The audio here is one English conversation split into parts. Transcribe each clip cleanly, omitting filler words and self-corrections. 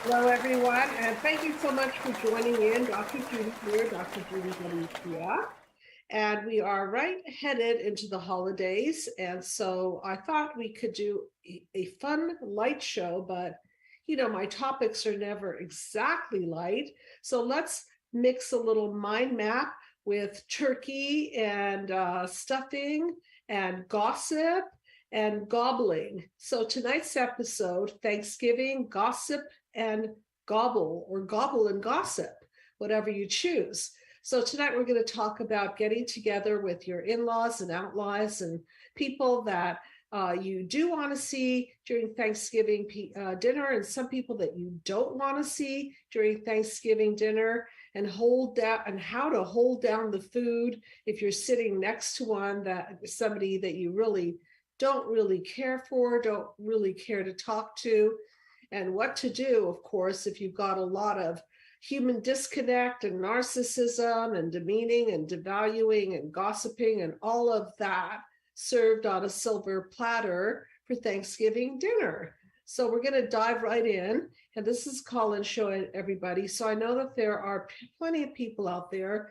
Hello, everyone, and thank you so much for joining in. Dr. Judy here, Dr. Judy WTF. And we are right headed into the holidays. And so I thought we could do a fun light show, but my topics are never exactly light. So let's mix a little mind map with turkey and stuffing and gossip and gobbling. So tonight's episode, Thanksgiving, gossip, and gobble, or gobble and gossip, whatever you choose. So tonight we're going to talk about getting together with your in-laws and outlaws and people that you do want to see during Thanksgiving dinner, and some people that you don't want to see during Thanksgiving dinner, and how to hold down the food if you're sitting next to somebody that you really don't really care for, don't really care to talk to, and what to do, of course, if you've got a lot of human disconnect and narcissism and demeaning and devaluing and gossiping and all of that served on a silver platter for Thanksgiving dinner. So we're going to dive right in. And this is Colin's show, everybody. So I know that there are plenty of people out there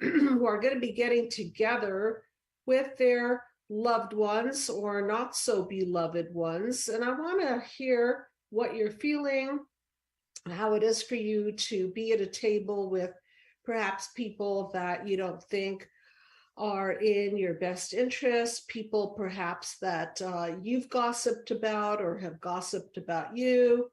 who are going to be getting together with their loved ones or not so beloved ones. And I want to hear what you're feeling, how it is for you to be at a table with perhaps people that you don't think are in your best interest, people perhaps that you've gossiped about or have gossiped about you.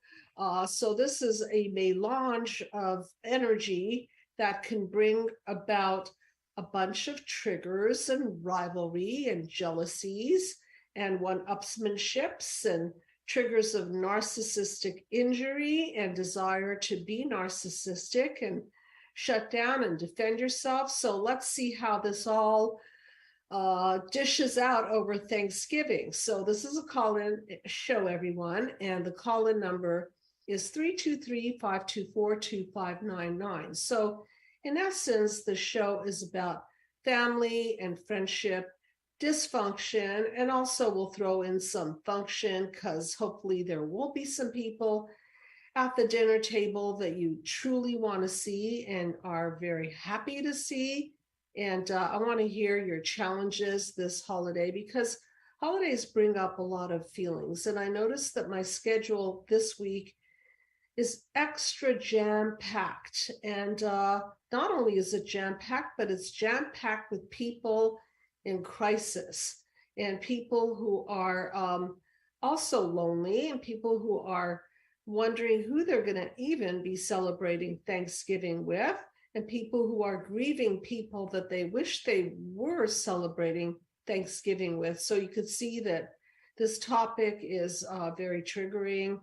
So this is a melange of energy that can bring about a bunch of triggers and rivalry and jealousies and one-upsmanships and triggers of narcissistic injury and desire to be narcissistic and shut down and defend yourself. So let's see how this all dishes out over Thanksgiving. So this is a call-in show, everyone, and the call-in number is 323-524-2599. So in essence, the show is about family and friendship dysfunction, and also we'll throw in some function because hopefully there will be some people at the dinner table that you truly want to see and are very happy to see. And I want to hear your challenges this holiday because holidays bring up a lot of feelings. And I noticed that my schedule this week is extra jam-packed. And not only is it jam-packed, but it's jam-packed with people in crisis and people who are also lonely and people who are wondering who they're going to even be celebrating Thanksgiving with, and people who are grieving people that they wish they were celebrating Thanksgiving with. So you could see that this topic is very triggering.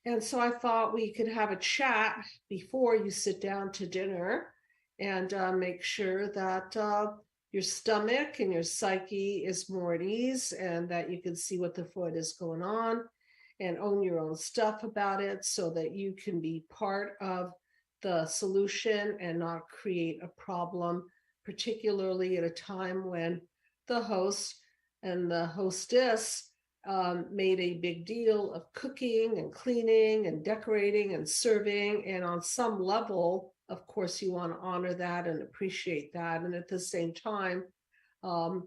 And so I thought we could have a chat before you sit down to dinner and make sure that your stomach and your psyche is more at ease and that you can see what the foot is going on and own your own stuff about it so that you can be part of the solution and not create a problem, particularly at a time when the host and the hostess made a big deal of cooking and cleaning and decorating and serving. And on some level, of course, you want to honor that and appreciate that. And at the same time, for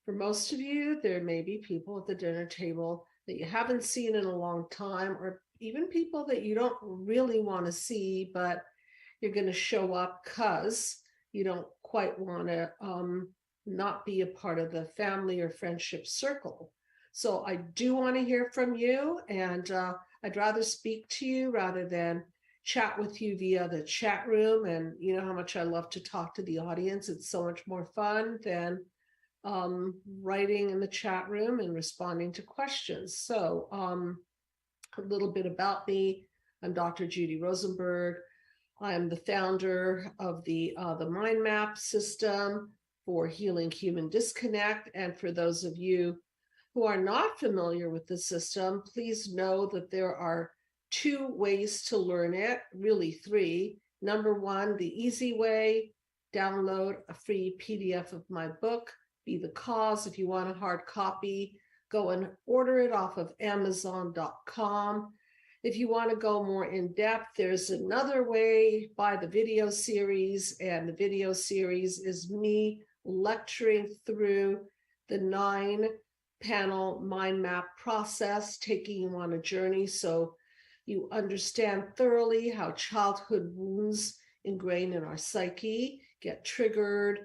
most of you, there may be people at the dinner table that you haven't seen in a long time, or even people that you don't really want to see, but you're going to show up because you don't quite want to not be a part of the family or friendship circle. So I do want to hear from you, and I'd rather speak to you rather than chat with you via the chat room. And you know how much I love to talk to the audience. It's so much more fun than writing in the chat room and responding to questions. So a little bit about me. I'm Dr. Judy Rosenberg. I'm the founder of the Mind Map system for healing human disconnect. And for those of you who are not familiar with the system, please know that there are 2 ways to learn it, really 3. Number 1, the easy way, download a free PDF of my book, Be the Cause. If you want a hard copy, go and order it off of Amazon.com. If you want to go more in depth, there's another way by the video series, and the video series is me lecturing through the 9-panel mind map process, taking you on a journey so you understand thoroughly how childhood wounds ingrained in our psyche get triggered,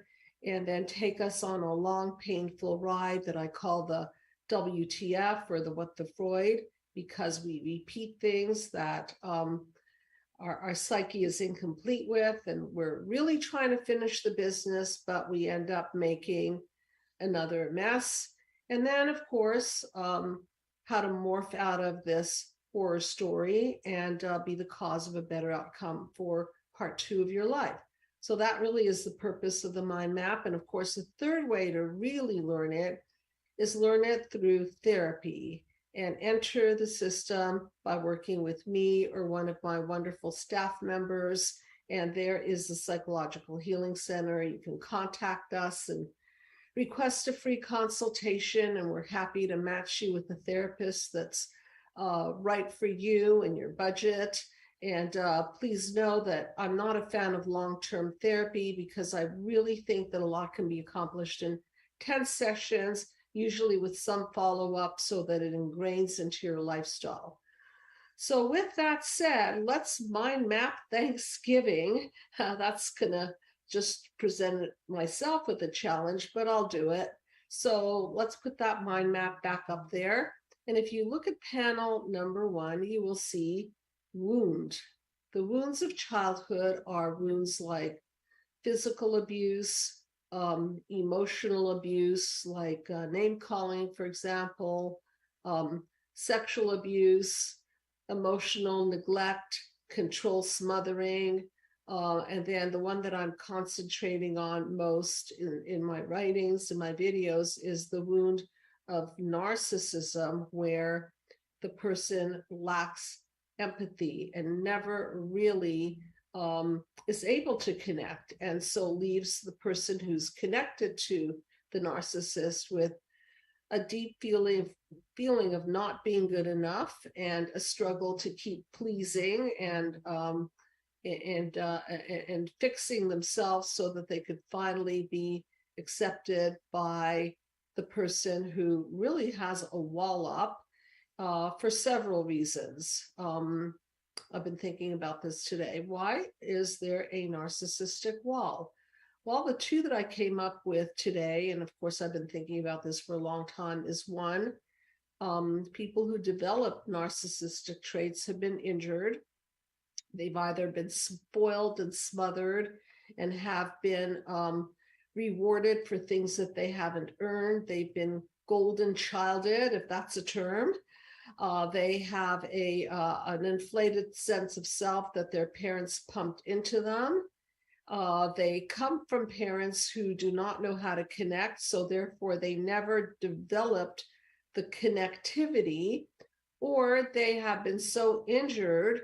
and then take us on a long, painful ride that I call the WTF, or the What the Freud, because we repeat things that our psyche is incomplete with, and we're really trying to finish the business, but we end up making another mess. And then, of course, how to morph out of this horror story and be the cause of a better outcome for part 2 of your life. So that really is the purpose of the mind map. And of course, the third way to really learn it is learn it through therapy, and enter the system by working with me or one of my wonderful staff members. And there is the Psychological Healing Center. You can contact us and request a free consultation, and we're happy to match you with a therapist that's right for you and your budget. And please know that I'm not a fan of long-term therapy, because I really think that a lot can be accomplished in 10 sessions, usually with some follow-up, so that it ingrains into your lifestyle. So with that said, let's mind map Thanksgiving. That's gonna just present myself with a challenge, but I'll do it. So let's put that mind map back up there. And if you look at panel number 1, you will see wound. The wounds of childhood are wounds like physical abuse, emotional abuse, like name calling, for example, sexual abuse, emotional neglect, control smothering, and then the one that I'm concentrating on most in my writings and my videos is the wound of narcissism, where the person lacks empathy and never really is able to connect, and so leaves the person who's connected to the narcissist with a deep feeling of not being good enough, and a struggle to keep pleasing and fixing themselves so that they could finally be accepted by the person who really has a wall up for several reasons. I've been thinking about this today. Why is there a narcissistic wall? Well, the two that I came up with today, and of course I've been thinking about this for a long time, is one, people who develop narcissistic traits have been injured. They've either been spoiled and smothered and have been rewarded for things that they haven't earned. They've been golden childed, if that's a term. They have an inflated sense of self that their parents pumped into them. They come from parents who do not know how to connect, so therefore they never developed the connectivity, or they have been so injured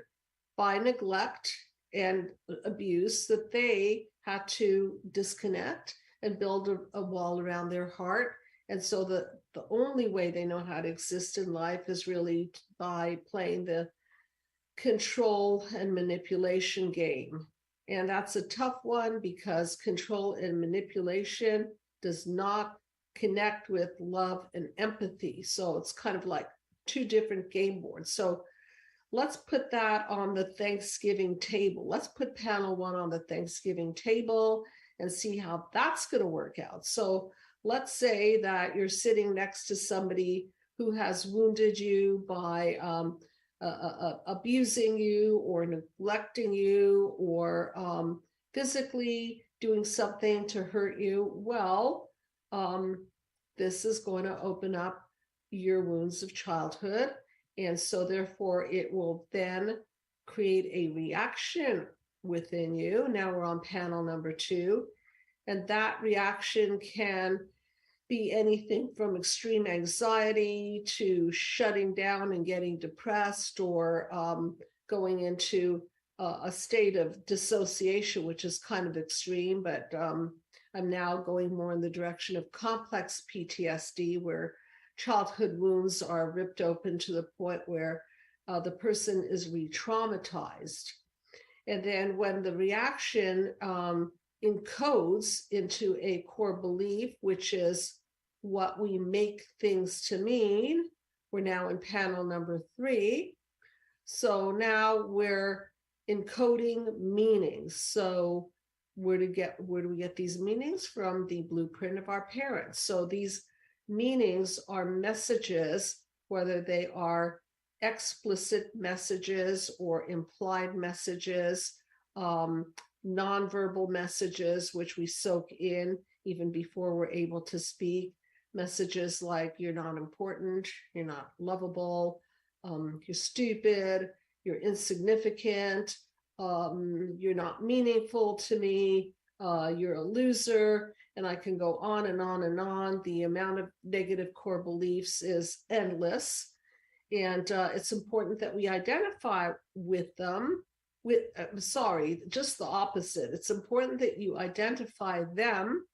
by neglect and abuse that they had to disconnect and build a wall around their heart. And so the only way they know how to exist in life is really by playing the control and manipulation game. And that's a tough one, because control and manipulation does not connect with love and empathy. So it's kind of like two different game boards. So let's put that on the Thanksgiving table. Let's put panel 1 on the Thanksgiving table and see how that's going to work out. So let's say that you're sitting next to somebody who has wounded you by abusing you or neglecting you, or physically doing something to hurt you. Well, this is going to open up your wounds of childhood. And so therefore it will then create a reaction within you. Now we're on panel number 2. And that reaction can be anything from extreme anxiety to shutting down and getting depressed, or going into a state of dissociation, which is kind of extreme, but I'm now going more in the direction of complex PTSD, where childhood wounds are ripped open to the point where the person is re-traumatized. And then when the reaction encodes into a core belief, which is what we make things to mean, we're now in panel number 3. So now we're encoding meanings. So where do we get these meanings? From the blueprint of our parents. So these meanings are messages, whether they are explicit messages or implied messages, nonverbal messages, which we soak in even before we're able to speak. Messages like you're not important, you're not lovable, you're stupid, you're insignificant, you're not meaningful to me, you're a loser, and I can go on and on and on. The amount of negative core beliefs is endless. And it's important that we identify with them. Just the opposite. It's important that you identify them,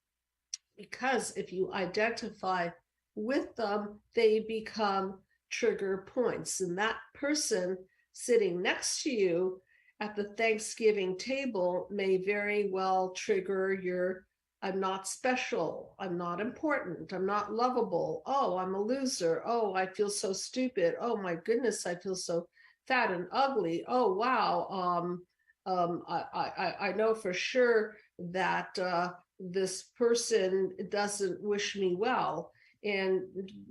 because if you identify with them, they become trigger points. And that person sitting next to you at the Thanksgiving table may very well trigger your I'm not special, I'm not important, I'm not lovable, oh, I'm a loser, oh, I feel so stupid, oh my goodness, I feel so fat and ugly, oh wow, I know for sure that this person doesn't wish me well. And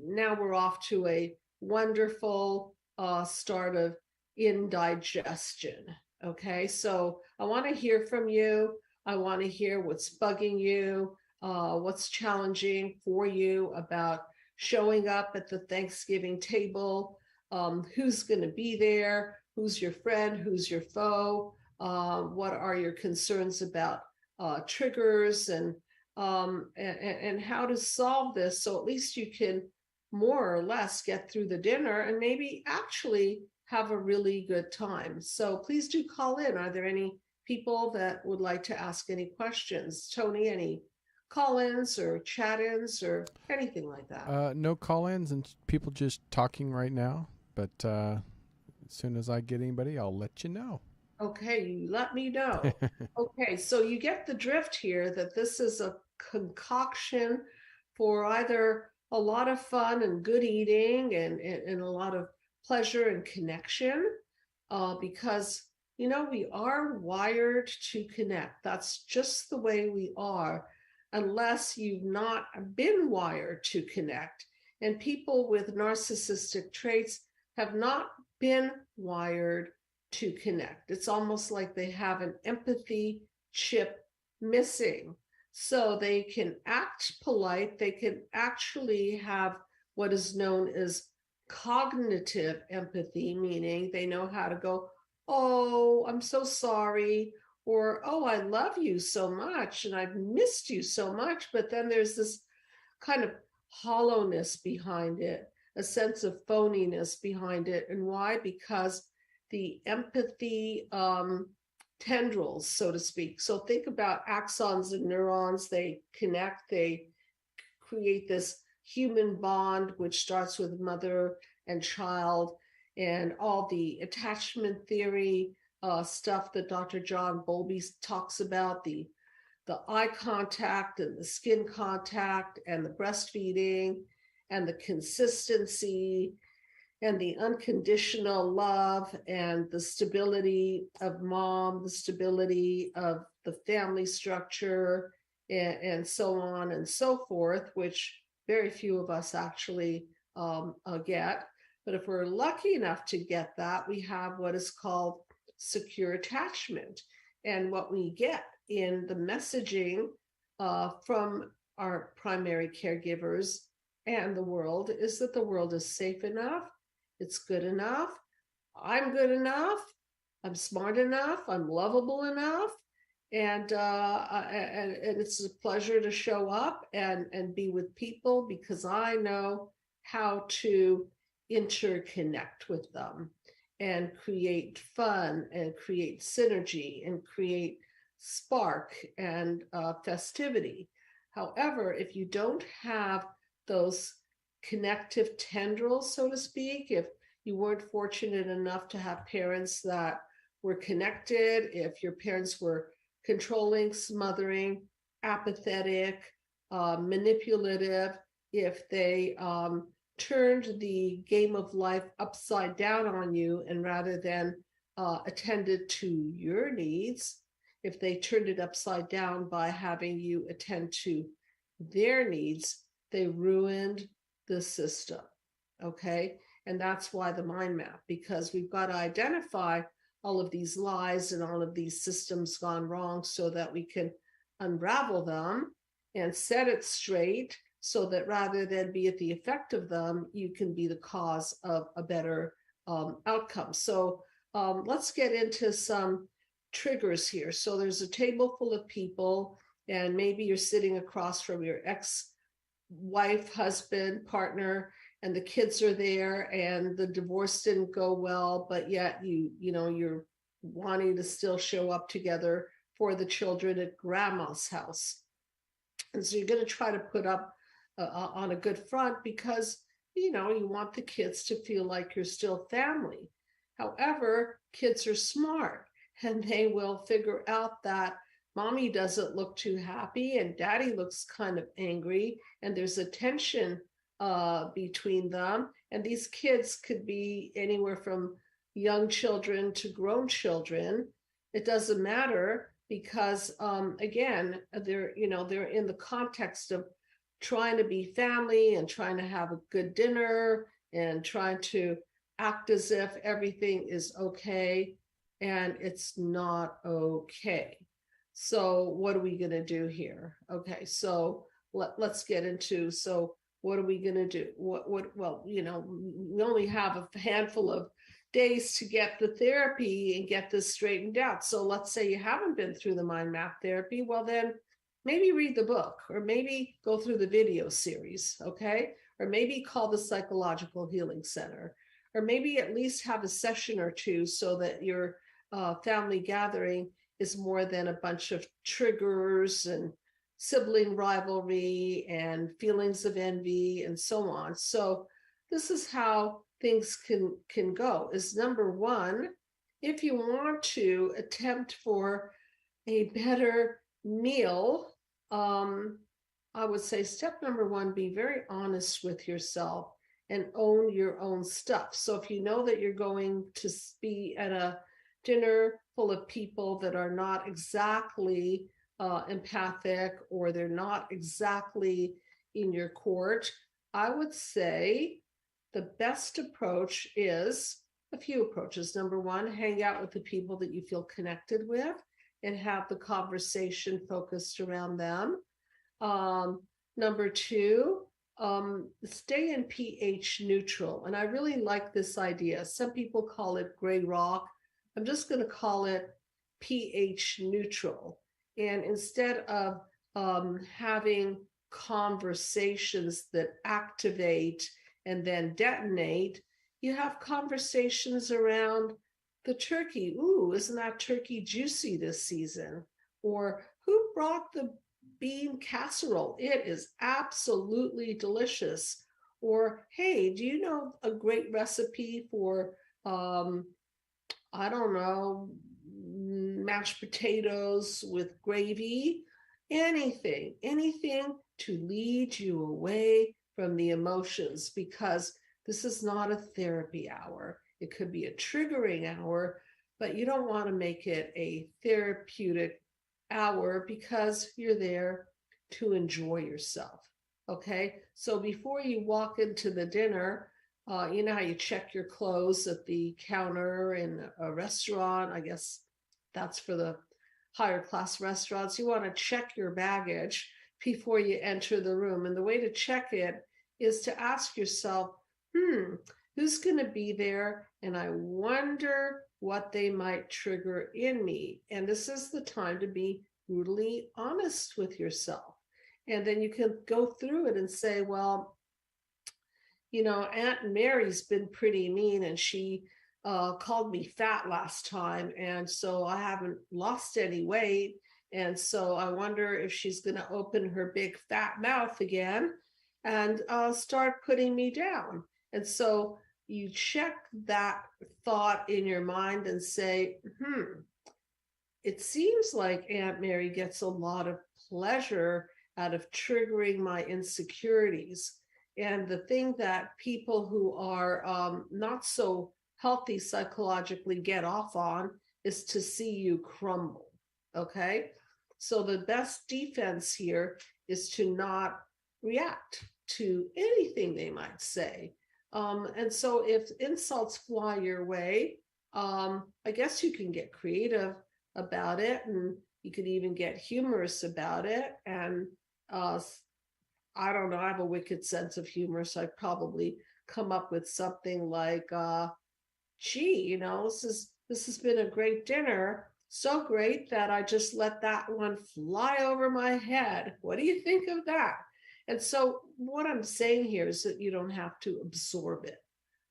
now we're off to a wonderful start of indigestion. Okay, so I want to hear from you. I want to hear what's bugging you, what's challenging for you about showing up at the Thanksgiving table, who's going to be there, who's your friend, who's your foe, what are your concerns about triggers, and how to solve this, so at least you can more or less get through the dinner and maybe actually have a really good time. So please do call in. Are there any people that would like to ask any questions? Tony, any call-ins or chat-ins or anything like that? No call-ins and people just talking right now, but as soon as I get anybody, I'll let you know. Okay, you let me know. Okay, so you get the drift here that this is a concoction for either a lot of fun and good eating and a lot of pleasure and connection, because we are wired to connect. That's just the way we are, unless you've not been wired to connect. And people with narcissistic traits have not been wired to connect. It's almost like they have an empathy chip missing. So they can act polite, they can actually have what is known as cognitive empathy, meaning they know how to go, oh, I'm so sorry, or oh, I love you so much and I've missed you so much. But then there's this kind of hollowness behind it, a sense of phoniness behind it. And why? Because the empathy tendrils, so to speak. So think about axons and neurons. They connect, they create this human bond, which starts with mother and child, and all the attachment theory stuff that Dr. John Bowlby talks about, the eye contact and the skin contact and the breastfeeding and the consistency and the unconditional love and the stability of mom, the stability of the family structure, and so on and so forth, which very few of us actually get. But if we're lucky enough to get that, we have what is called secure attachment. And what we get in the messaging from our primary caregivers and the world is that the world is safe enough, it's good enough, I'm good enough, I'm smart enough, I'm lovable enough, and it's a pleasure to show up and be with people because I know how to interconnect with them and create fun and create synergy and create spark and festivity. However, if you don't have those connective tendrils, so to speak, if you weren't fortunate enough to have parents that were connected, if your parents were controlling, smothering, apathetic, manipulative, if they turned the game of life upside down on you and rather than attended to your needs, if they turned it upside down by having you attend to their needs, they ruined the system. Okay. And that's why the mind map, because we've got to identify all of these lies and all of these systems gone wrong so that we can unravel them and set it straight so that rather than be at the effect of them, you can be the cause of a better outcome. So let's get into some triggers here. So there's a table full of people, and maybe you're sitting across from your ex-wife, husband, partner, and the kids are there, and the divorce didn't go well, but yet you're wanting to still show up together for the children at grandma's house. And so you're going to try to put up on a good front because you want the kids to feel like you're still family. However, kids are smart and they will figure out that mommy doesn't look too happy and daddy looks kind of angry, and there's a tension between them. And these kids could be anywhere from young children to grown children. It doesn't matter because again, they're in the context of trying to be family and trying to have a good dinner and trying to act as if everything is okay, and it's not okay. So what are we going to do here? Okay, so let's get into, so what are we going to do? Well, we only have a handful of days to get the therapy and get this straightened out. So let's say you haven't been through the mind map therapy. Well, then maybe read the book, or maybe go through the video series, okay? Or maybe call the Psychological Healing Center, or maybe at least have a session or two so that your family gathering is more than a bunch of triggers and sibling rivalry and feelings of envy and so on. So this is how things can go. Is number one, if you want to attempt for a better meal, I would say step number one, be very honest with yourself and own your own stuff. So if you know that you're going to be at a dinner full of people that are not exactly empathic, or they're not exactly in your court, I would say the best approach is a few approaches. Number one, hang out with the people that you feel connected with and have the conversation focused around them. Number two, stay in pH neutral. And I really like this idea. Some people call it gray rock. I'm just going to call it pH neutral. And instead of having conversations that activate and then detonate, you have conversations around the turkey. Ooh, isn't that turkey juicy this season? Or who brought the bean casserole? It is absolutely delicious. Or, hey, do you know a great recipe for, I don't know, mashed potatoes with gravy? Anything to lead you away from the emotions, because this is not a therapy hour. It could be a triggering hour, but you don't want to make it a therapeutic hour because you're there to enjoy yourself. Okay, so before you walk into the dinner, you know how you check your clothes at the counter in a restaurant? I guess that's for the higher class restaurants. You want to check your baggage before you enter the room. And the way to check it is to ask yourself, who's going to be there? And I wonder what they might trigger in me. And this is the time to be brutally honest with yourself. And then you can go through it and say, well, Aunt Mary's been pretty mean, and she called me fat last time. And so I haven't lost any weight. And so I wonder if she's going to open her big fat mouth again and start putting me down. And so, you check that thought in your mind and say, it seems like Aunt Mary gets a lot of pleasure out of triggering my insecurities. And the thing that people who are not so healthy psychologically get off on is to see you crumble. Okay. So the best defense here is to not react to anything they might say. And so if insults fly your way, I guess you can get creative about it, and you could even get humorous about it. And I don't know, I have a wicked sense of humor, so I'd probably come up with something like, gee, this has been a great dinner. So great that I just let that one fly over my head. What do you think of that? And so what I'm saying here is that you don't have to absorb it.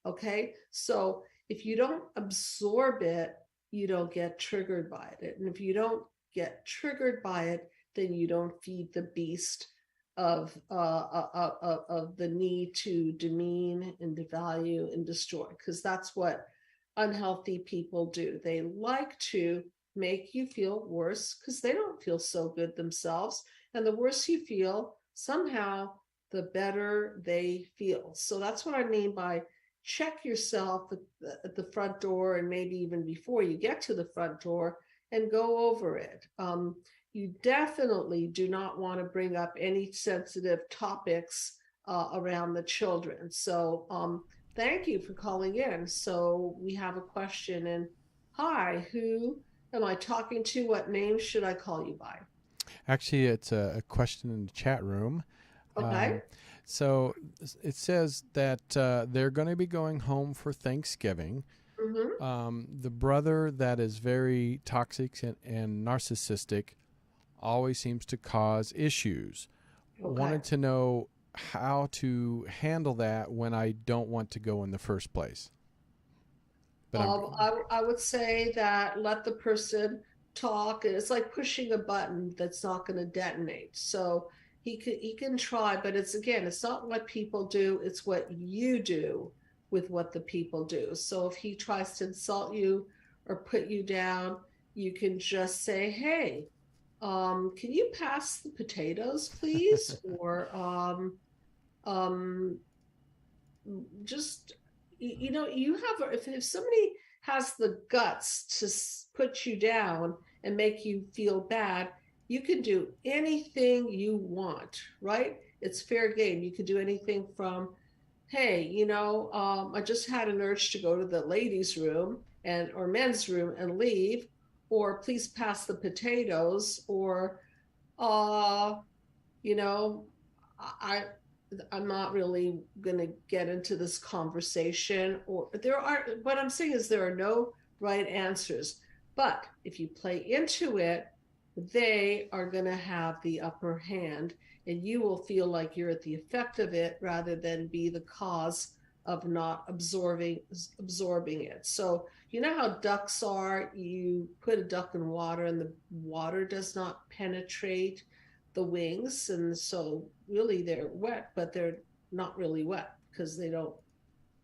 Okay. So if you don't absorb it, you don't get triggered by it. And if you don't get triggered by it, then you don't feed the beast of the need to demean and devalue and destroy, because that's what unhealthy people do. They like to make you feel worse because they don't feel so good themselves. And the worse you feel, somehow the better they feel. So that's what I mean by check yourself at the front door, and maybe even before you get to the front door, and go over it. You definitely do not want to bring up any sensitive topics around the children. So thank you for calling in. So we have a question. And hi, who am I talking to? What name should I call you by? Actually, it's a question in the chat room. Okay. So it says that they're going to be going home for Thanksgiving. The brother that is very toxic and narcissistic always seems to cause issues. Okay. Wanted to know how to handle that when I don't want to go in the first place. But I would say that let the person talk. It's like pushing a button that's not going to detonate. So he can try, but it's not what people do, it's what you do with what the people do. So if he tries to insult you or put you down, you can just say, hey, can you pass the potatoes, please? Or just, you have, if somebody has the guts to put you down and make you feel bad, you can do anything you want, right? It's fair game. You could do anything from, hey, I just had an urge to go to the ladies' room or men's room and leave, or please pass the potatoes, or uh, you know, I I'm not really going to get into this conversation. Or what I'm saying is there are no right answers. But if you play into it, they are going to have the upper hand, and you will feel like you're at the effect of it rather than be the cause of not absorbing it. So you know how ducks are, you put a duck in water and the water does not penetrate the wings, and so really they're wet, but they're not really wet because they don't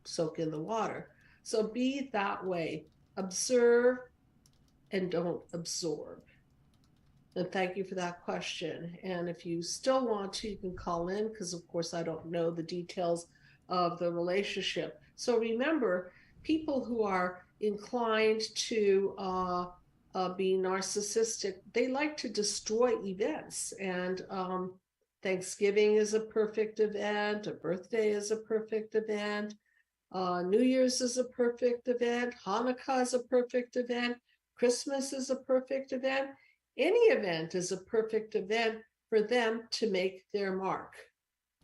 soak in the water. So be that way. Observe and don't absorb. And thank you for that question. And if you still want to, you can call in, because of course I don't know the details of the relationship. So remember, people who are inclined to be narcissistic, they like to destroy events. And Thanksgiving is a perfect event, a birthday is a perfect event, New Year's is a perfect event, Hanukkah is a perfect event, Christmas is a perfect event. Any event is a perfect event for them to make their mark.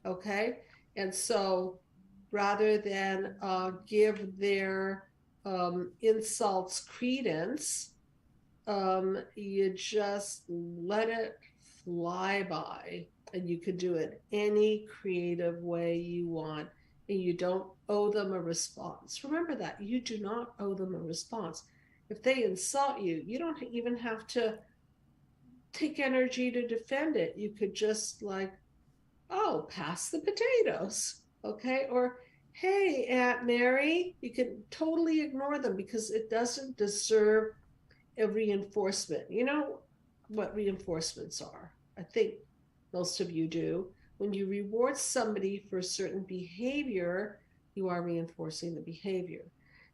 Okay. And so rather than give their insults credence, you just let it fly by, and you can do it any creative way you want, and you don't owe them a response. Remember that you do not owe them a response. If they insult you, you don't even have to take energy to defend it. You could just like, oh, pass the potatoes. Okay. Or hey, Aunt Mary, you can totally ignore them because it doesn't deserve a reinforcement. You know what reinforcements are? I think most of you do. When you reward somebody for a certain behavior, you are reinforcing the behavior.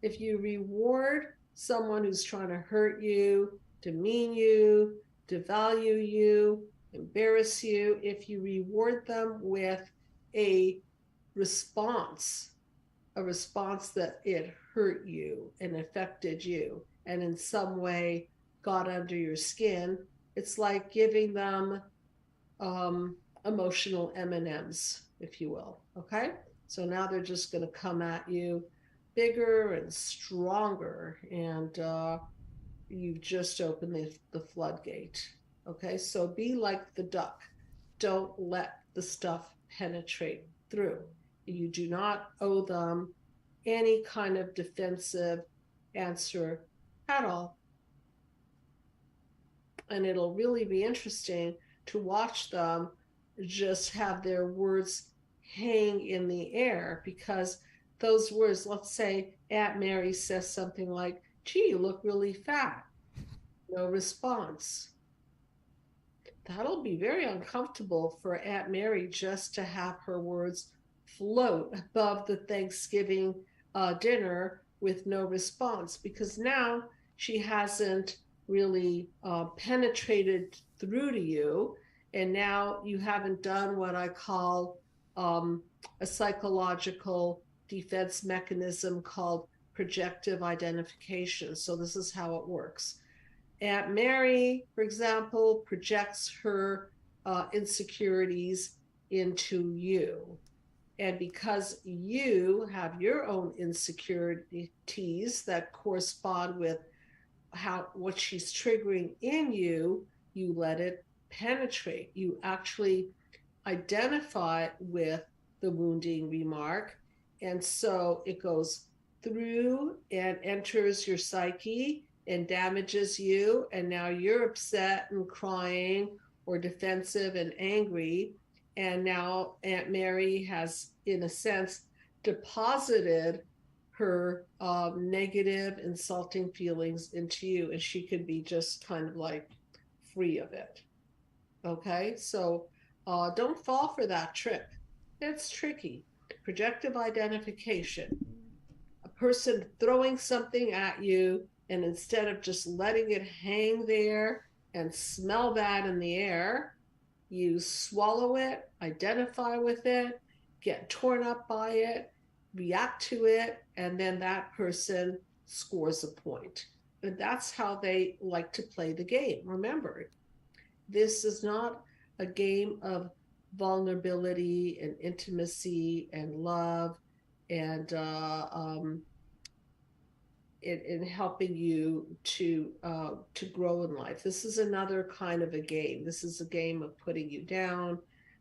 If you reward someone who's trying to hurt you, demean you, devalue you, embarrass you, if you reward them with a response, a response that it hurt you and affected you and in some way got under your skin, it's like giving them um, emotional M&Ms, if you will. Okay, so now they're just going to come at you bigger and stronger, and you've just opened the floodgate. Okay, so be like the duck. Don't let the stuff penetrate through. You do not owe them any kind of defensive answer at all. And it'll really be interesting to watch them just have their words hang in the air, because those words, let's say Aunt Mary says something like, gee, you look really fat. No response. That'll be very uncomfortable for Aunt Mary just to have her words float above the Thanksgiving dinner with no response, because now she hasn't really penetrated through to you. And now you haven't done what I call a psychological defense mechanism called projective identification. So, this is how it works. Aunt Mary, for example, projects her insecurities into you. And because you have your own insecurities that correspond with what she's triggering in you, you let it penetrate. You actually identify with the wounding remark. And so it goes through and enters your psyche and damages you. And now you're upset and crying or defensive and angry. And now Aunt Mary has, in a sense, deposited her negative, insulting feelings into you. And she could be just kind of like free of it. Okay, so don't fall for that trick. It's tricky. Projective identification. A person throwing something at you, and instead of just letting it hang there and smell bad in the air, you swallow it, identify with it, get torn up by it, react to it, and then that person scores a point. And that's how they like to play the game. Remember, this is not a game of vulnerability and intimacy and love and in helping you to grow in life. This is another kind of a game. This is a game of putting you down.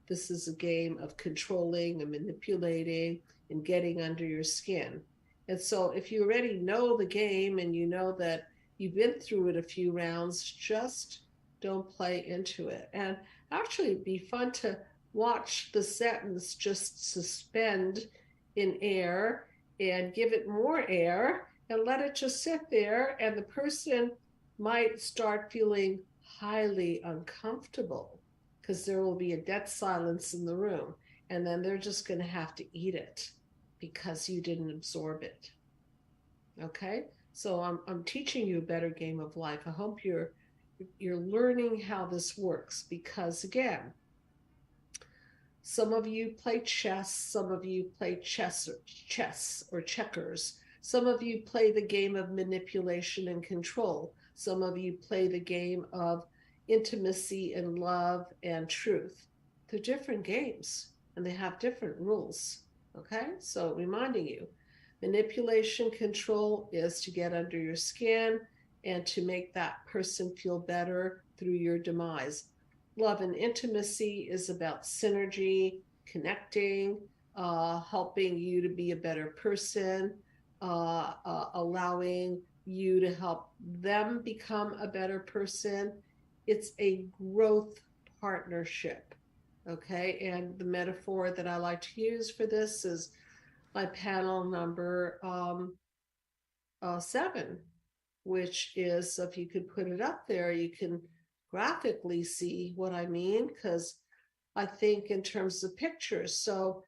This is a game of controlling and manipulating and getting under your skin. And so if you already know the game and you know that you've been through it a few rounds, just don't play into it. And actually, it'd be fun to watch the sentence just suspend in air and give it more air and let it just sit there. And the person might start feeling highly uncomfortable because there will be a dead silence in the room. And then they're just going to have to eat it because you didn't absorb it. Okay? So I'm teaching you a better game of life. I hope you're learning how this works, because again, some of you play chess, some of you play chess or checkers, some of you play the game of manipulation and control, some of you play the game of intimacy and love and truth. They're different games and they have different rules. Okay, so reminding you, manipulation control is to get under your skin and to make that person feel better through your demise. Love and intimacy is about synergy, connecting, helping you to be a better person, allowing you to help them become a better person. It's a growth partnership. Okay, and the metaphor that I like to use for this is my panel number 7, which is, if you could put it up there, you can graphically see what I mean, because I think in terms of pictures. So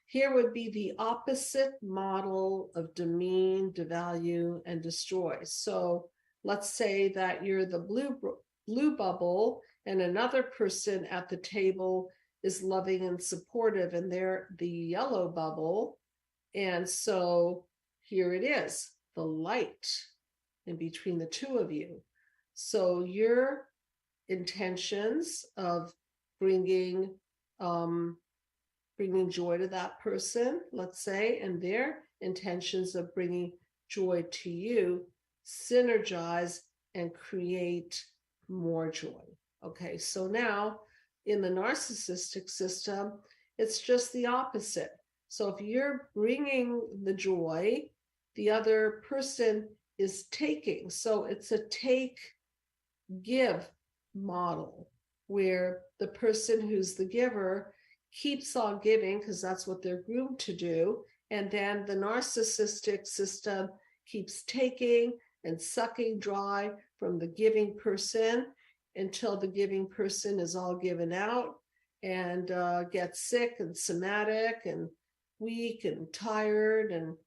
here would be the opposite model of demean, devalue, and destroy. So let's say that you're the blue bubble and another person at the table is loving and supportive, and they're the yellow bubble. And so here it is, the light in between the two of you. So your intentions of bringing bringing joy to that person, let's say, and their intentions of bringing joy to you synergize and create more joy. Okay, so now in the narcissistic system, it's just the opposite. So if you're bringing the joy, the other person is taking. So it's a take give model where the person who's the giver keeps on giving because that's what they're groomed to do. And then the narcissistic system keeps taking and sucking dry from the giving person until the giving person is all given out and gets sick and somatic and weak and tired, and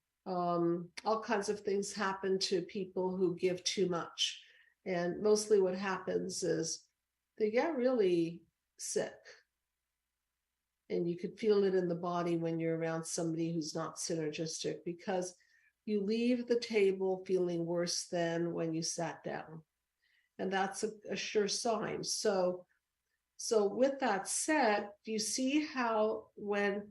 all kinds of things happen to people who give too much. And mostly what happens is they get really sick. And you could feel it in the body when you're around somebody who's not synergistic, because you leave the table feeling worse than when you sat down. And that's a sure sign. So with that said, do you see how when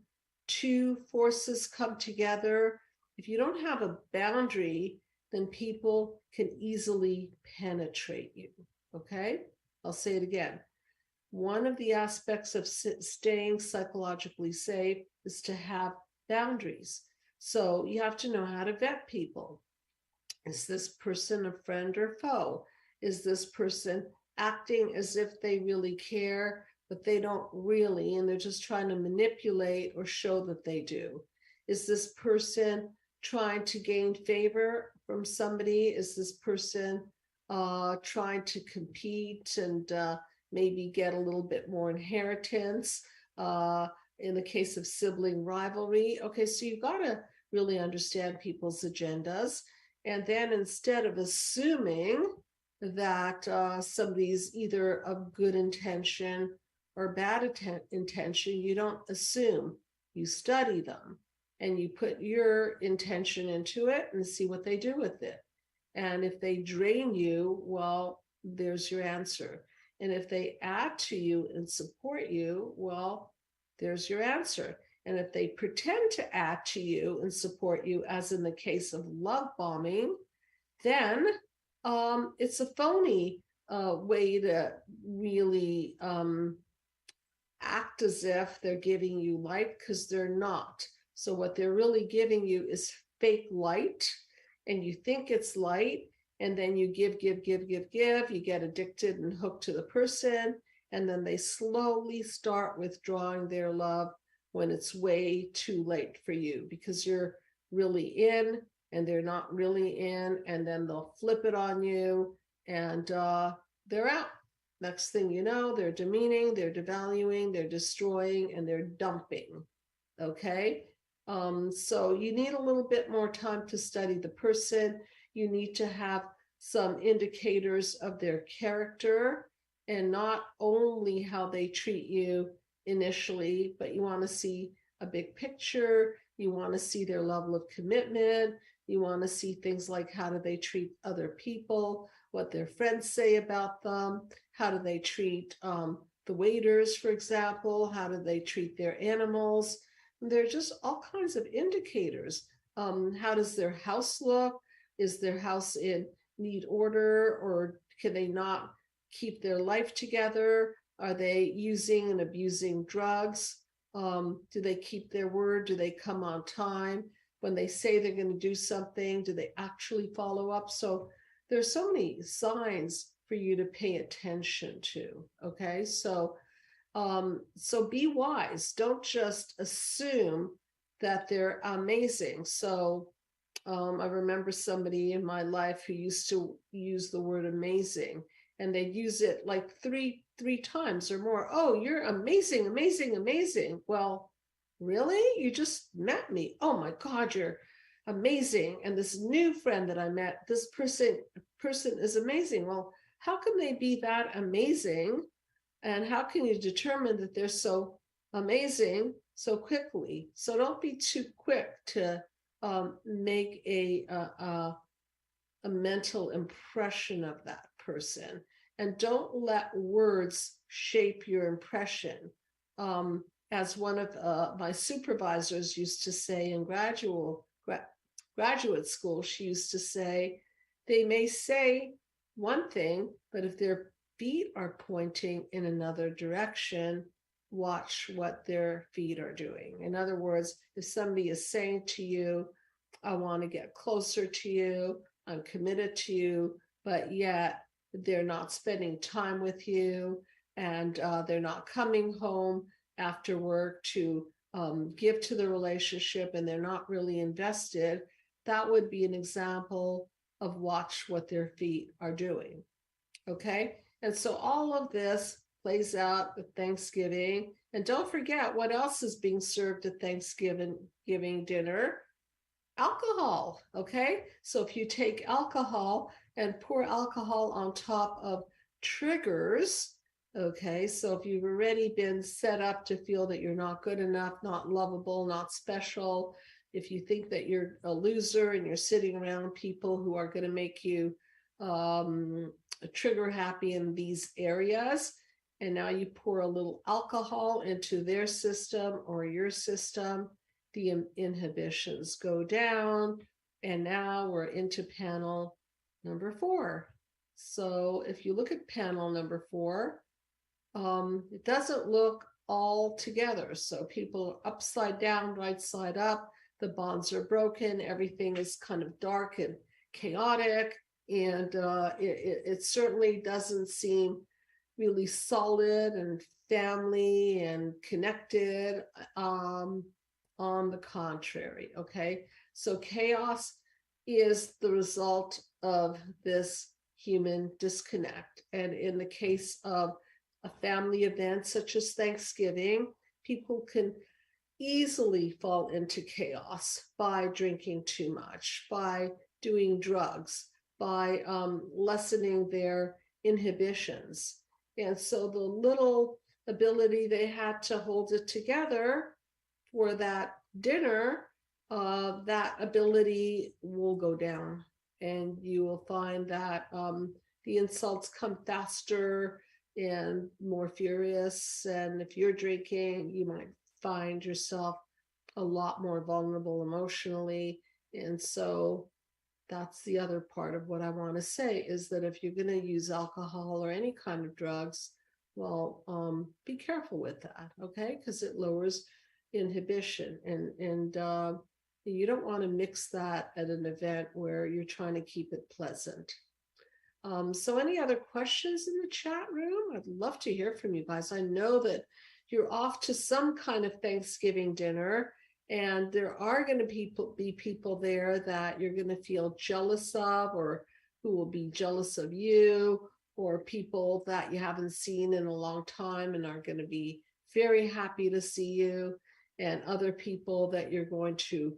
two forces come together, if you don't have a boundary, then people can easily penetrate you. Okay? I'll say it again. One of the aspects of staying psychologically safe is to have boundaries. So you have to know how to vet people. Is this person a friend or foe? Is this person acting as if they really care, but they don't really, and they're just trying to manipulate or show that they do? Is this person trying to gain favor from somebody? Is this person trying to compete and maybe get a little bit more inheritance in the case of sibling rivalry? Okay, so you've got to really understand people's agendas. And then instead of assuming that somebody's either of good intention or bad intention, you don't assume. You study them and you put your intention into it and see what they do with it. And if they drain you, well, there's your answer. And if they add to you and support you, well, there's your answer. And if they pretend to add to you and support you, as in the case of love bombing, then it's a phony way to really act as if they're giving you light, because they're not. So what they're really giving you is fake light, and you think it's light, and then you give, you get addicted and hooked to the person, and then they slowly start withdrawing their love when it's way too late for you, because you're really in and they're not really in, and then they'll flip it on you and they're out. Next thing you know, they're demeaning, they're devaluing, they're destroying, and they're dumping. Okay? So you need a little bit more time to study the person. You need to have some indicators of their character, and not only how they treat you initially, but you want to see a big picture. You want to see their level of commitment. You want to see things like, how do they treat other people, what their friends say about them, how do they treat the waiters, for example, how do they treat their animals. And there are just all kinds of indicators. How does their house look? Is their house in neat order, or can they not keep their life together? Are they using and abusing drugs? Do they keep their word? Do they come on time? When they say they're going to do something, do they actually follow up? So there's so many signs for you to pay attention to. Okay, so be wise. Don't just assume that they're amazing. So I remember somebody in my life who used to use the word amazing, and they'd use it like three times or more. Oh, you're amazing, amazing, amazing. Well, really? You just met me. Oh my God, you're amazing. And this new friend that I met, this person is amazing. Well, how can they be that amazing? And how can you determine that they're so amazing so quickly? So don't be too quick to make a mental impression of that person, and don't let words shape your impression. As one of my supervisors used to say in graduate school, she used to say, they may say one thing, but if their feet are pointing in another direction, watch what their feet are doing. In other words, if somebody is saying to you, I want to get closer to you, I'm committed to you, but yet they're not spending time with you, and they're not coming home after work to give to the relationship, and they're not really invested, that would be an example of watch what their feet are doing. Okay. And so all of this plays out with Thanksgiving. And don't forget what else is being served at Thanksgiving dinner: alcohol. Okay. So if you take alcohol and pour alcohol on top of triggers, okay, so if you've already been set up to feel that you're not good enough, not lovable, not special, if you think that you're a loser and you're sitting around people who are going to make you trigger happy in these areas, and now you pour a little alcohol into their system or your system, the inhibitions go down. And now we're into panel number 4. So if you look at panel number 4, it doesn't look all together. So people are upside down, right side up, the bonds are broken, everything is kind of dark and chaotic, and it certainly doesn't seem really solid and family and connected. On the contrary, okay? So chaos is the result of this human disconnect. And in the case of a family event such as Thanksgiving, people can easily fall into chaos by drinking too much, by doing drugs, by lessening their inhibitions. And so the little ability they had to hold it together for that dinner, that ability will go down, and you will find that the insults come faster and more furious. And if you're drinking, you might find yourself a lot more vulnerable emotionally. And so that's the other part of what I want to say, is that if you're going to use alcohol or any kind of drugs, well, be careful with that, okay? Because it lowers inhibition, and you don't want to mix that at an event where you're trying to keep it pleasant. So any other questions in the chat room? I'd love to hear from you guys. I know that you're off to some kind of Thanksgiving dinner, and there are going to be people there that you're going to feel jealous of, or who will be jealous of you, or people that you haven't seen in a long time and are going to be very happy to see you, and other people that you're going to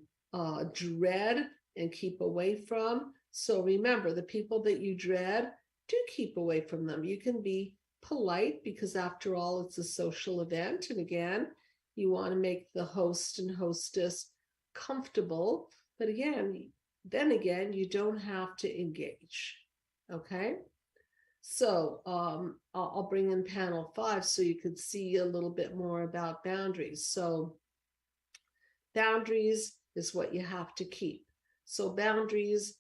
dread and keep away from. So remember, the people that you dread, do keep away from them. You can be polite, because after all, it's a social event. And again, you want to make the host and hostess comfortable. But then again, you don't have to engage. Okay. So I'll bring in panel 5 so you could see a little bit more about boundaries. So boundaries is what you have to keep. So boundaries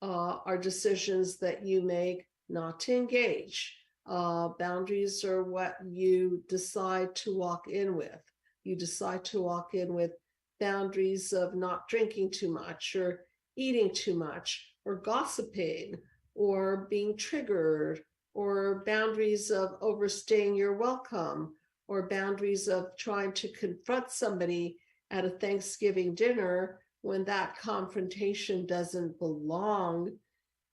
are decisions that you make not to engage. Boundaries are what you decide to walk in with. You decide to walk in with boundaries of not drinking too much, or eating too much, or gossiping, or being triggered, or boundaries of overstaying your welcome, or boundaries of trying to confront somebody at a Thanksgiving dinner when that confrontation doesn't belong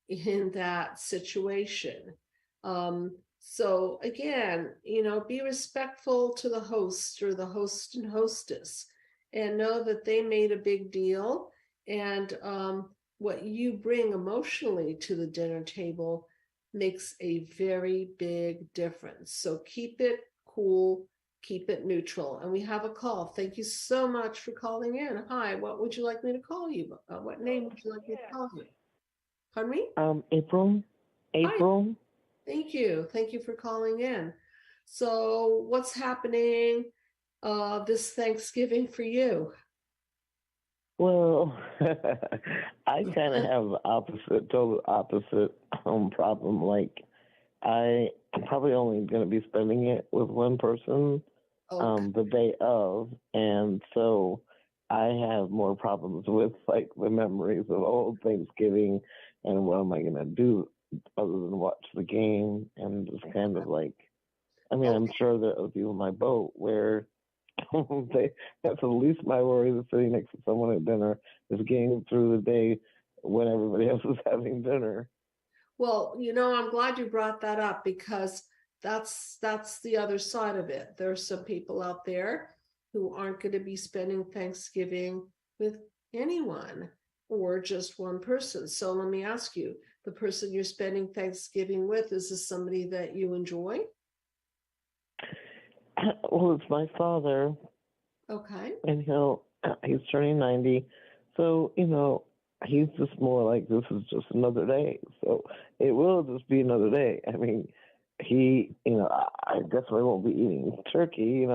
in that situation. So again, be respectful to the host or the host and hostess, and know that they made a big deal. And what you bring emotionally to the dinner table makes a very big difference. So keep it cool, keep it neutral. And we have a call. Thank you so much for calling in. Hi, what would you like me to call you? What name would you like me to call you? Pardon me? April. Hi. April. Thank you. Thank you for calling in. So what's happening this Thanksgiving for you? Well, I kind of have total opposite problem. Like, I'm probably only going to be spending it with one person Okay. the day of, and so I have more problems with like the memories of old Thanksgiving and what am I going to do other than watch the game and just kind of like, I mean, I'm Okay. sure there are people in my boat where that's the least my worry is sitting next to someone at dinner is getting through the day when everybody else is having dinner. Well, I'm glad you brought that up because that's the other side of it. There are some people out there who aren't going to be spending Thanksgiving with anyone or just one person. So let me ask you, the person you're spending Thanksgiving with, is this somebody that you enjoy? Well, it's my father, Okay. and he's turning 90, so he's just more like this is just another day. So it will just be another day. I mean, I definitely won't be eating turkey,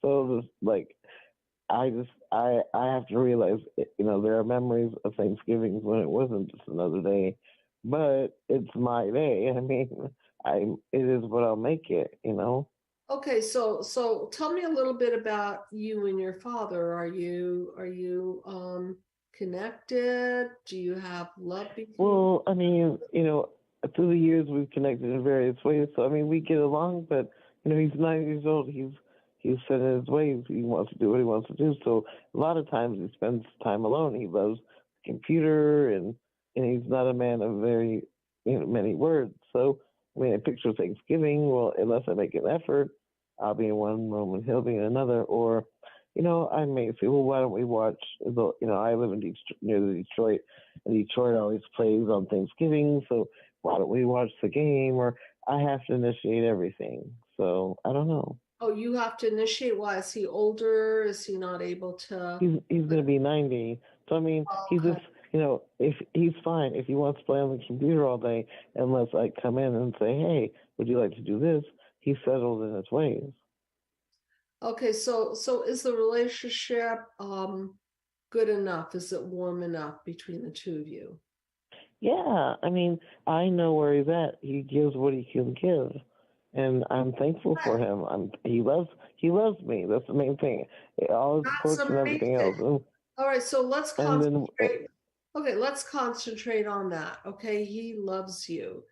So just like I have to realize, there are memories of Thanksgivings when it wasn't just another day, but it's my day. I mean, it is what I'll make it. Okay, so tell me a little bit about you and your father. Are you connected? Do you have love between? Well, I mean, through the years we've connected in various ways. So I mean, we get along, but he's 90 years old. He's set in his ways. He wants to do what he wants to do. So a lot of times he spends time alone. He loves the computer, and he's not a man of very many words. So I mean, I picture Thanksgiving. Well, unless I make an effort, I'll be in one room and he'll be in another, or I may say, well, why don't we watch I live in near Detroit, and Detroit always plays on Thanksgiving, so why don't we watch the game? Or I have to initiate everything. So I don't know. Oh, you have to initiate. Why is he older? Is he not able to? He's gonna be 90, so I mean, he's Okay. just if he's fine if he wants to play on the computer all day, unless I come in and say, hey, would you like to do this? He's settled in his ways. Okay, so is the relationship good enough? Is it warm enough between the two of you? Yeah, I mean, I know where he's at. He gives what he can give, and I'm thankful for him. He loves me. That's the main thing. All his That's quirks and everything amazing. else, All right, so let's and then concentrate. Okay, let's concentrate on that. Okay, he loves you.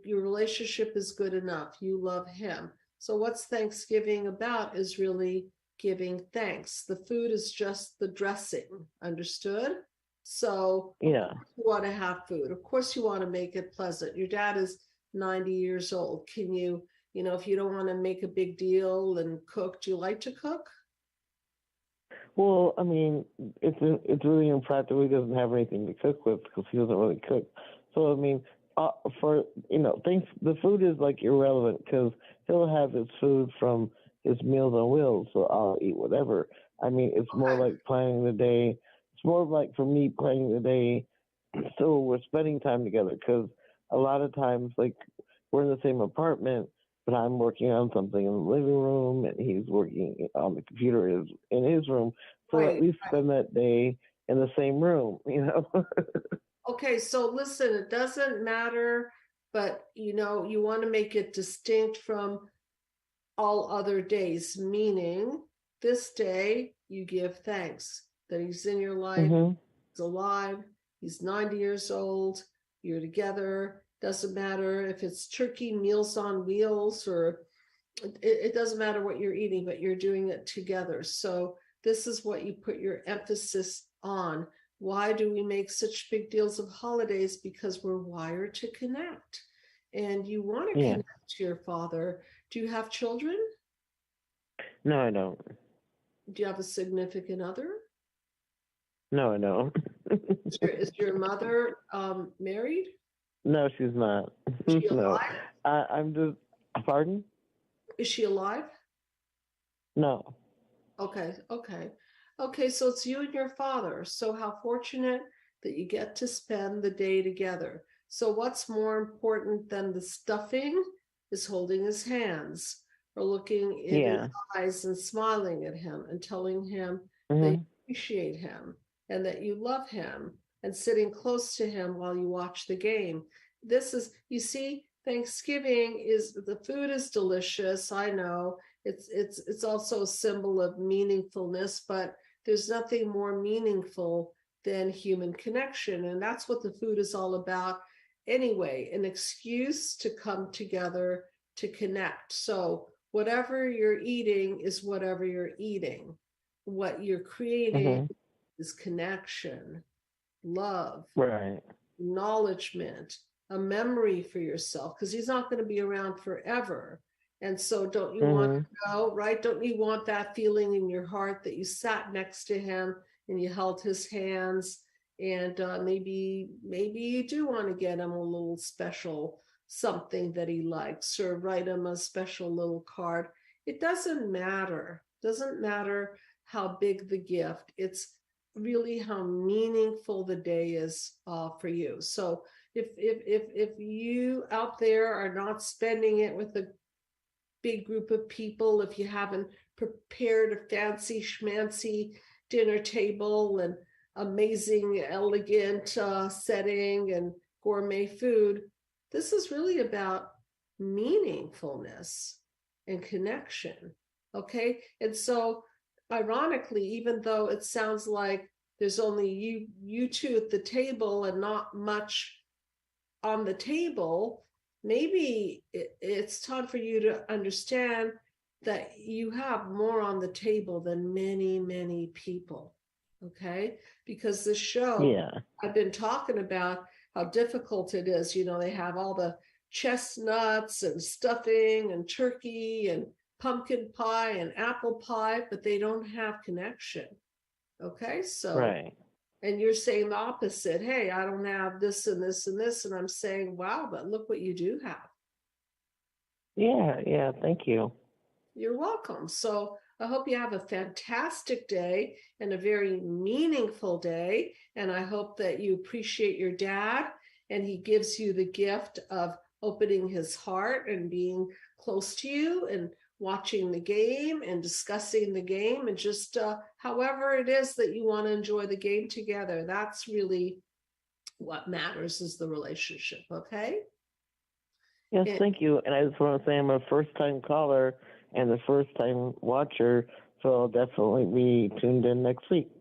Your relationship is good enough. You love him. So what's Thanksgiving about is really giving thanks. The food is just the dressing, understood? So of yeah. course you want to have food. Of course you want to make it pleasant. Your dad is 90 years old. Can you, if you don't want to make a big deal and cook, do you like to cook? Well, I mean, it's really impractical. He doesn't have anything to cook with because he doesn't really cook. So I mean, for things the food is like irrelevant because he'll have his food from his Meals on Wheels, so I'll eat whatever. I mean, it's more Okay. like planning the day. It's more like for me planning the day, so we're spending time together because a lot of times, like we're in the same apartment, but I'm working on something in the living room and he's working on the computer in his room. So at Right. least spend that day in the same room. Okay, so listen, it doesn't matter, but you want to make it distinct from all other days, meaning this day you give thanks that he's in your life, hmm he's alive, he's 90 years old, you're together. Doesn't matter if it's turkey meals on wheels or it doesn't matter what you're eating, but you're doing it together. So this is what you put your emphasis on. Why do we make such big deals of holidays? Because we're wired to connect. And you want to connect to your father. Do you have children? No, I don't. Do you have a significant other? No, I don't. Is your mother married? No, she's not. Is she No. alive? I'm just, pardon? Is she alive? No. Okay. So it's you and your father. So how fortunate that you get to spend the day together. So what's more important than the stuffing is holding his hands or looking in his eyes and smiling at him and telling him that you appreciate him and that you love him and sitting close to him while you watch the game. This is, you see, Thanksgiving is, the food is delicious. I know it's also a symbol of meaningfulness, but there's nothing more meaningful than human connection. And that's what the food is all about anyway, an excuse to come together to connect. So whatever you're eating is whatever you're eating. What you're creating is connection, love, acknowledgement, a memory for yourself, because he's not going to be around forever. And so don't you want to go, right? Don't you want that feeling in your heart that you sat next to him and you held his hands, and maybe you do want to get him a little special something that he likes, or write him a special little card. It doesn't matter how big the gift. It's really how meaningful the day is for you. So if you out there are not spending it with a big group of people, if you haven't prepared a fancy schmancy dinner table and amazing, elegant setting and gourmet food, this is really about meaningfulness and connection. Okay. And so ironically, even though it sounds like there's only you two at the table and not much on the table, maybe it's time for you to understand that you have more on the table than many people. Okay. Because the show, I've been talking about how difficult it is. You know, they have all the chestnuts and stuffing and turkey and pumpkin pie and apple pie, but they don't have connection. Okay. So, and you're saying the opposite. Hey, I don't have this and this and this. And I'm saying, wow, but look what you do have. Yeah. Thank you. You're welcome. So I hope you have a fantastic day and a very meaningful day. And I hope that you appreciate your dad and he gives you the gift of opening his heart and being close to you and watching the game and discussing the game and just however it is that you want to enjoy the game together. That's really what matters, is the relationship. Okay. Yes, thank you. And I just want to say I'm a first-time caller and a first-time watcher, so I'll definitely be tuned in next week.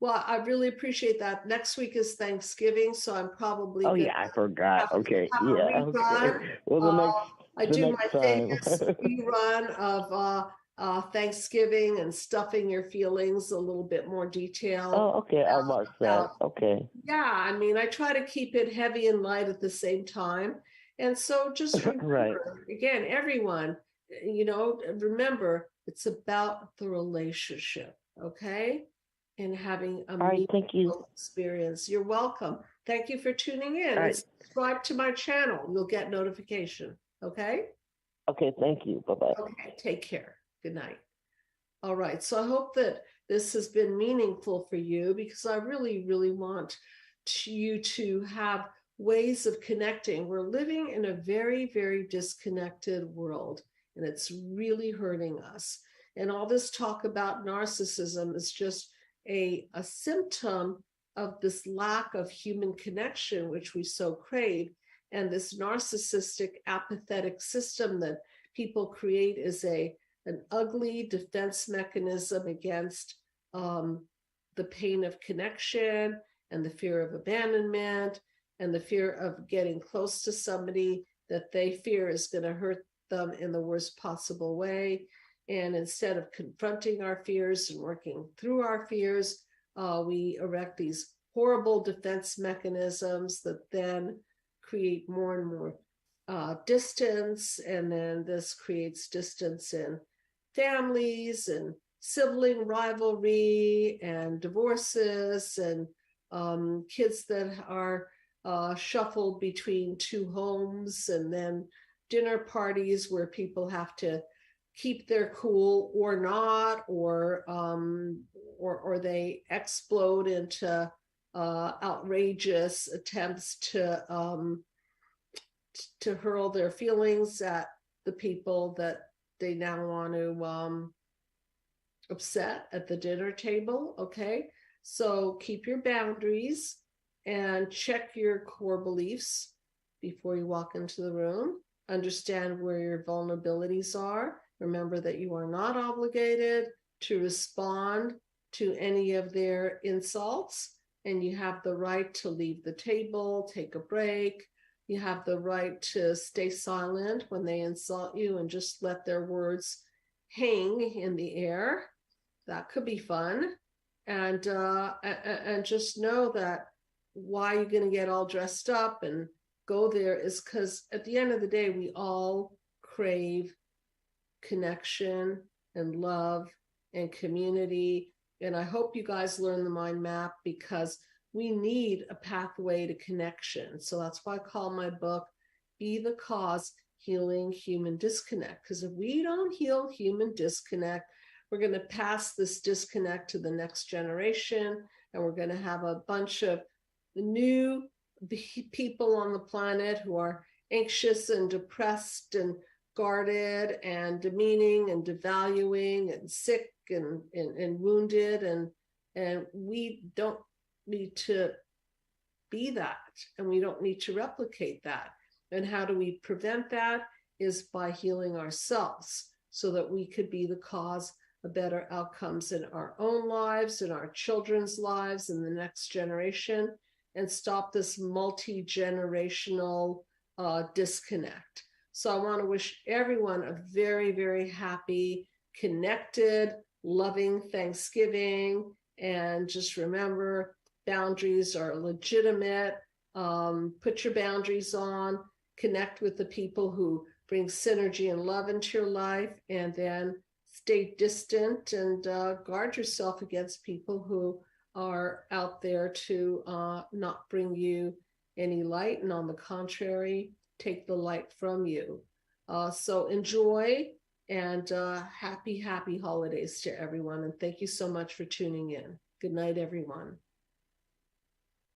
Well, I really appreciate that. Next week is Thanksgiving, so I'm probably I forgot. Okay. Well, I do my famous rerun of Thanksgiving and stuffing your feelings, a little bit more detail. Oh, okay. I'll mark that. Okay. Yeah, I mean, I try to keep it heavy and light at the same time. And so just remember, again, everyone, remember, it's about the relationship, okay? And having a meaningful experience. You're welcome. Thank you for tuning in. And subscribe to my channel. You'll get notification. Okay? Okay, thank you. Bye-bye. Okay, take care. Good night. All right. So I hope that this has been meaningful for you, because I really want you to have ways of connecting. We're living in a very disconnected world, and it's really hurting us. And all this talk about narcissism is just a symptom of this lack of human connection, which we so crave. And this narcissistic, apathetic system that people create is an ugly defense mechanism against the pain of connection and the fear of abandonment and the fear of getting close to somebody that they fear is going to hurt them in the worst possible way. And instead of confronting our fears and working through our fears, we erect these horrible defense mechanisms that then create more and more distance. And then this creates distance in families and sibling rivalry and divorces and kids that are shuffled between two homes, and then dinner parties where people have to keep their cool or not, or they explode into outrageous attempts to hurl their feelings at the people that they now want to upset at the dinner table. Okay, so keep your boundaries and check your core beliefs before you walk into the room. Understand where your vulnerabilities are. Remember that you are not obligated to respond to any of their insults, and you have the right to leave the table, take a break. You have the right to stay silent when they insult you and just let their words hang in the air. That could be fun. And just know that why you're going to get all dressed up and go there is because at the end of the day, we all crave connection and love and community. And I hope you guys learn the mind map, because we need a pathway to connection. So that's why I call my book Be the Cause, Healing Human Disconnect. Because if we don't heal human disconnect, we're going to pass this disconnect to the next generation, and we're going to have a bunch of new people on the planet who are anxious and depressed and guarded and demeaning and devaluing and sick and wounded, and we don't need to be that, and we don't need to replicate that. And how do we prevent that? Is by healing ourselves, so that we could be the cause of better outcomes in our own lives, in our children's lives, in the next generation, and stop this multi-generational disconnect. So I want to wish everyone a very, very happy, connected, loving Thanksgiving. And just remember, boundaries are legitimate. Put your boundaries on, connect with the people who bring synergy and love into your life, and then stay distant and guard yourself against people who are out there to not bring you any light, and on the contrary, take the light from you. So enjoy, and happy holidays to everyone. And thank you so much for tuning in. Good night, everyone.